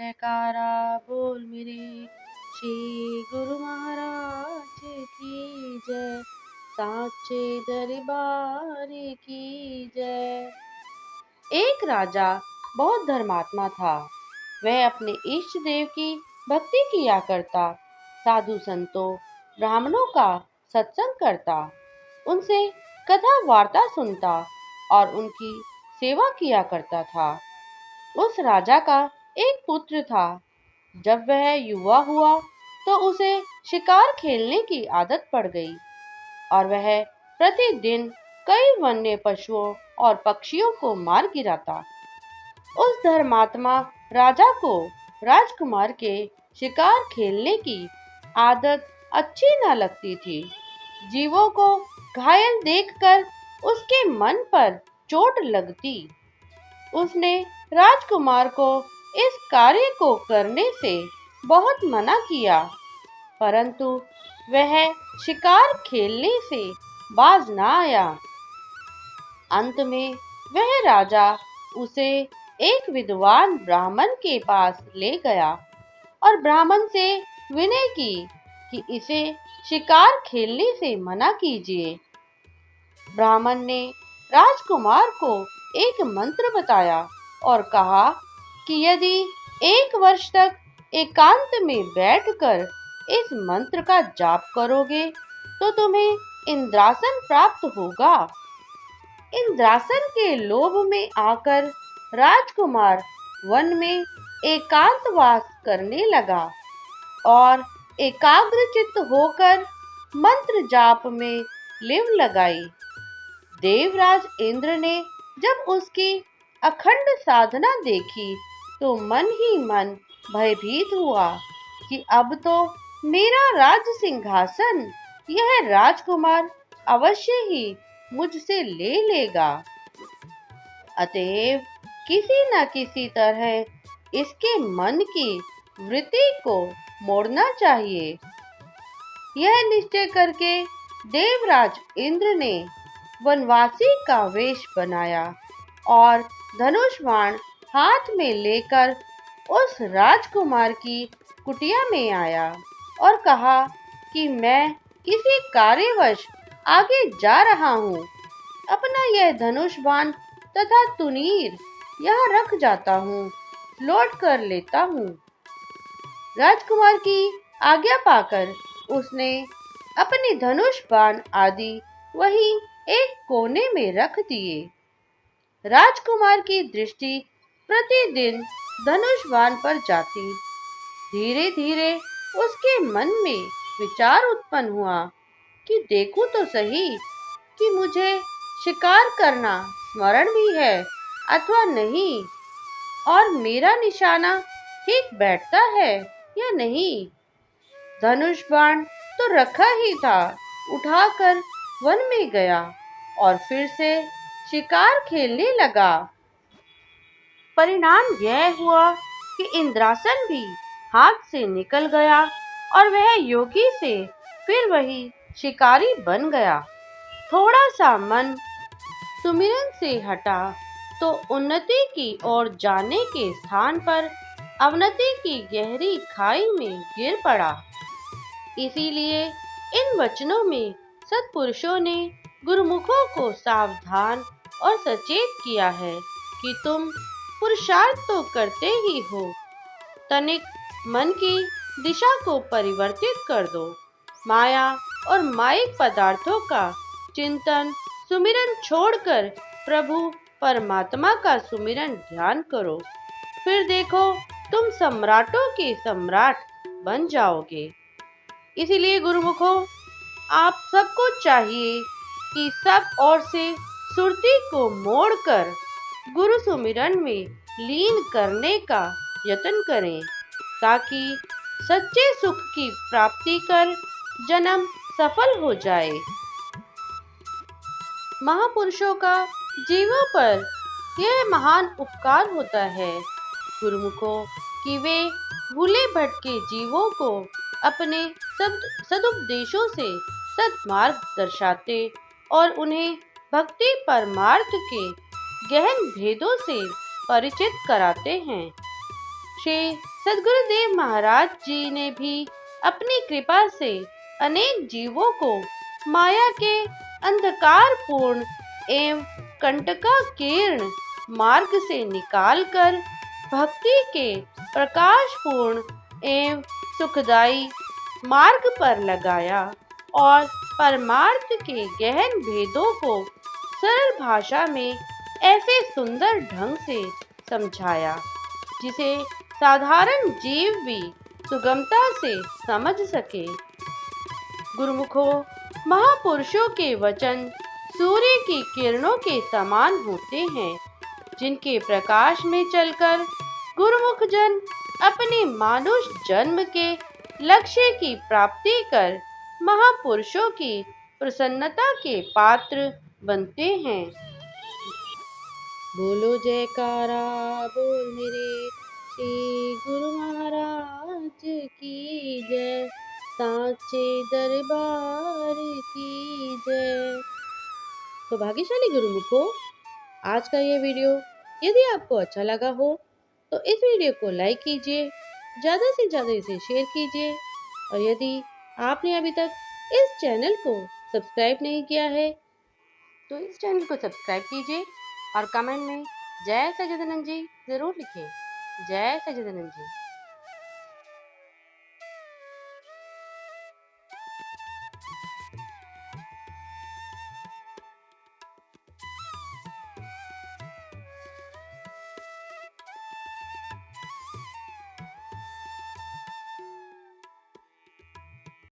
जयकारा बोल मेरे श्री गुरु महाराज की जय। साचे दरबार की जय। एक राजा बहुत धर्मात्मा था। वह अपने इष्ट देव की भक्ति किया करता, साधु संतों ब्राह्मणों का सत्संग करता, उनसे कथा वार्ता सुनता और उनकी सेवा किया करता था। उस राजा का एक पुत्र था। जब वह युवा हुआ तो उसे शिकार खेलने की आदत पड़ गई और वह प्रतिदिन कई वन्य पशुओं और पक्षियों को मार गिराता। उस धर्मात्मा राजा को राजकुमार के शिकार खेलने की आदत अच्छी न लगती थी। जीवों को घायल देखकर उसके मन पर चोट लगती। उसने राजकुमार को इस कार्य को करने से बहुत मना किया, परंतु वह शिकार खेलने से बाज न आया। अंत में वह राजा उसे एक विद्वान ब्राह्मण के पास ले गया और ब्राह्मण से विनय की कि इसे शिकार खेलने से मना कीजिए। ब्राह्मण ने राजकुमार को एक मंत्र बताया और कहा कि यदि 1 वर्ष तक एकांत में बैठकर इस मंत्र का जाप करोगे तो तुम्हें इंद्रासन प्राप्त होगा। इंद्रासन के लोभ में आकर राजकुमार वन में एकांतवास करने लगा और एकाग्रचित्त होकर मंत्र जाप में लिव लगाई। देवराज इंद्र ने जब उसकी अखंड साधना देखी तो मन ही मन भयभीत हुआ कि अब तो मेरा राज सिंहासन यह राजकुमार अवश्य ही मुझसे ले लेगा। अतएव किसी न किसी तरह इसके मन की वृत्ति को मोड़ना चाहिए। यह निश्चय करके देवराज इंद्र ने वनवासी का वेश बनाया और धनुष बाण हाथ में लेकर उस राजकुमार की कुटिया में आया और कहा कि मैं किसी कार्यवश आगे जा रहा हूँ। अपना यह धनुष बाण तथा तुनीर यहाँ रख जाता हूँ, लौट कर लेता हूँ। राजकुमार की आज्ञा पाकर उसने अपने धनुष बाण आदि वहीं एक कोने में रख दिए। राजकुमार की दृष्टि प्रतिदिन धनुष बाण पर जाती। धीरे धीरे उसके मन में विचार उत्पन्न हुआ कि देखूं तो सही कि मुझे शिकार करना स्मरण भी है अथवा नहीं, और मेरा निशाना ठीक बैठता है या नहीं। धनुष बाण तो रखा ही था, उठाकर वन में गया और फिर से शिकार खेलने लगा। परिणाम यह हुआ कि इंद्रासन भी हाथ से निकल गया और वह योगी से फिर वही शिकारी बन गया। थोड़ा सा मन सुमिरन से हटा तो उन्नति की ओर जाने के स्थान पर अवनति की गहरी खाई में गिर पड़ा। इसीलिए इन वचनों में सत्पुरुषों ने गुरुमुखों को सावधान और सचेत किया है कि तुम पुरुषार्थ तो करते ही हो, तनिक मन की दिशा को परिवर्तित कर दो। माया और मायिक पदार्थों का चिंतन सुमिरन छोड़कर प्रभु परमात्मा का सुमिरन ध्यान करो, फिर देखो तुम सम्राटों के सम्राट बन जाओगे। इसीलिए गुरुमुखों, आप सबको चाहिए कि सब ओर से सुरती को मोड़कर गुरु सुमिरन में लीन करने का यत्न करें, ताकि सच्चे सुख की प्राप्ति कर जन्म सफल हो जाए। महापुरुषों का जीवों पर यह महान उपकार होता है गुरुमुखों कि वे भूले भटके जीवों को अपने सदुपदेशों से सद्मार्ग दर्शाते और उन्हें भक्ति परमार्थ के गहन भेदों से परिचित कराते हैं। श्री सद्गुरुदेव महाराज जी ने भी अपनी कृपा से अनेक जीवों को माया के अंधकारपूर्ण एवं कंटकाकीर्ण मार्ग से निकालकर भक्ति के प्रकाशपूर्ण एवं सुखदायी मार्ग पर लगाया और परमार्थ के गहन भेदों को सरल भाषा में ऐसे सुंदर ढंग से समझाया जिसे साधारण जीव भी सुगमता से समझ सके। गुरुमुखों, महापुरुषों के वचन सूर्य की किरणों के समान होते हैं, जिनके प्रकाश में चलकर गुरुमुख जन अपने मानुष जन्म के लक्ष्य की प्राप्ति कर महापुरुषों की प्रसन्नता के पात्र बनते हैं। बोलो जयकारा बोल मेरे श्री गुरु महाराज की जय, साचे दरबार की जय। तो भाग्यशाली गुरुमुखों, आज का ये वीडियो यदि आपको अच्छा लगा हो तो इस वीडियो को लाइक कीजिए, ज़्यादा से ज़्यादा इसे शेयर कीजिए और यदि आपने अभी तक इस चैनल को सब्सक्राइब नहीं किया है तो इस चैनल को सब्सक्राइब कीजिए और कमेंट में जय सच्चिदानंद जी जरूर लिखें। जय सच्चिदानंद जी।